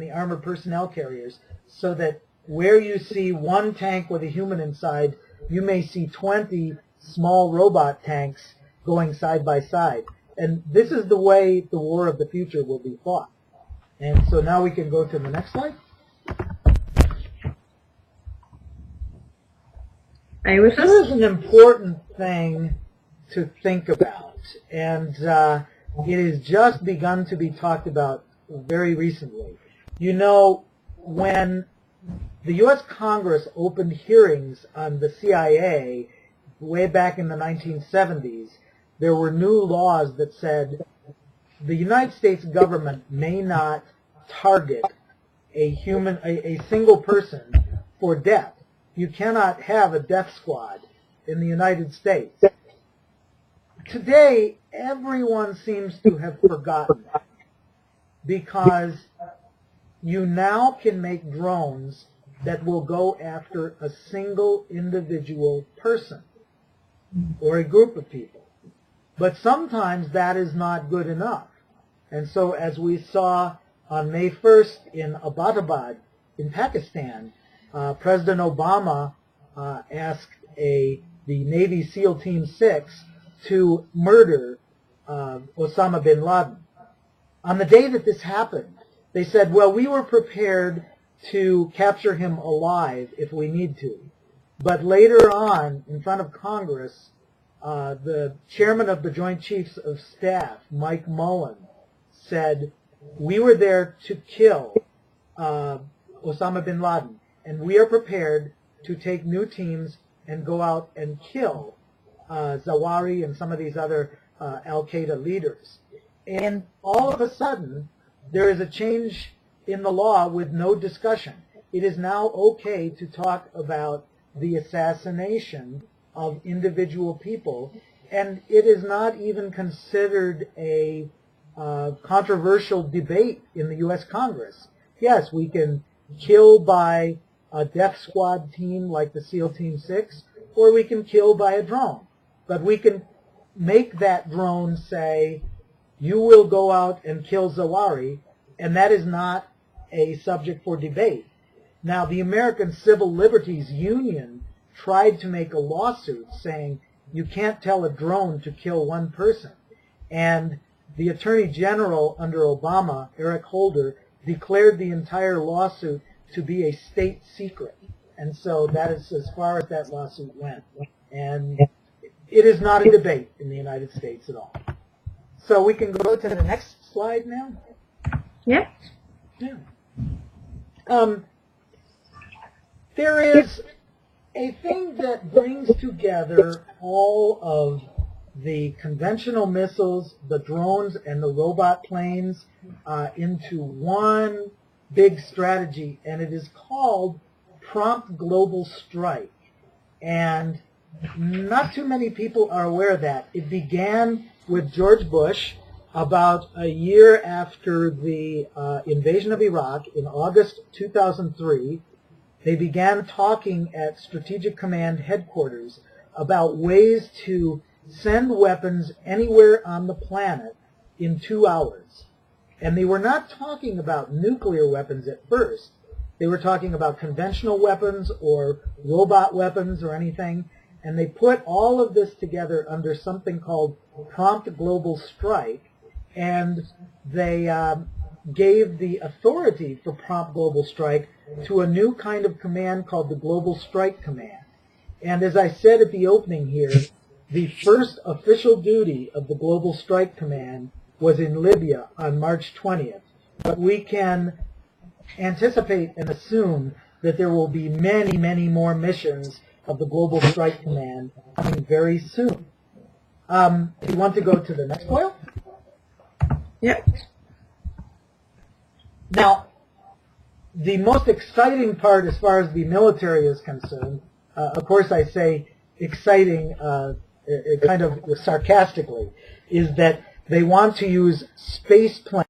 the armored personnel carriers, so that where you see one tank with a human inside, you may see 20 small robot tanks going side by side. And this is the way the war of the future will be fought. And so now we can go to the next slide. This is an important thing to think about, and it has just begun to be talked about very recently. You know, when the U.S. Congress opened hearings on the CIA way back in the 1970s, there were new laws that said the United States government may not target a single person for death. You cannot have a death squad in the United States. Today, everyone seems to have forgotten that, because you now can make drones that will go after a single individual person or a group of people. But sometimes that is not good enough. And so as we saw on May 1st in Abbottabad in Pakistan, President Obama asked the Navy SEAL Team 6 to murder Osama bin Laden. On the day that this happened, they said, well, we were prepared to capture him alive if we need to. But later on, in front of Congress, the chairman of the Joint Chiefs of Staff, Mike Mullen, said, we were there to kill Osama bin Laden, and we are prepared to take new teams and go out and kill Zawahiri and some of these other al-Qaeda leaders. And all of a sudden, there is a change in the law with no discussion. It is now okay to talk about the assassination of individual people, and it is not even considered a controversial debate in the U.S. Congress. Yes, we can kill by a death squad team like the SEAL Team 6, or we can kill by a drone. But we can make that drone say, you will go out and kill Zawahiri, and that is not a subject for debate. Now, the American Civil Liberties Union tried to make a lawsuit saying you can't tell a drone to kill one person. And the Attorney General under Obama, Eric Holder, declared the entire lawsuit to be a state secret. And so that is as far as that lawsuit went. And it is not a debate in the United States at all. So we can go to the next slide now? Yep. Yeah. There is a thing that brings together all of the conventional missiles, the drones, and the robot planes into one big strategy, and it is called Prompt Global Strike. And not too many people are aware of that. It began with George Bush about a year after the invasion of Iraq in August 2003. They began talking at Strategic Command headquarters about ways to send weapons anywhere on the planet in 2 hours. And they were not talking about nuclear weapons at first. They were talking about conventional weapons or robot weapons or anything. And they put all of this together under something called Prompt Global Strike. And they gave the authority for Prompt Global Strike to a new kind of command called the Global Strike Command. And as I said at the opening here, the first official duty of the Global Strike Command was in Libya on March 20th. But we can anticipate and assume that there will be many, many more missions of the Global Strike Command coming very soon. Do you want to go to the next file? Yep. Now, the most exciting part as far as the military is concerned, of course I say exciting kind of sarcastically, is that they want to use space planes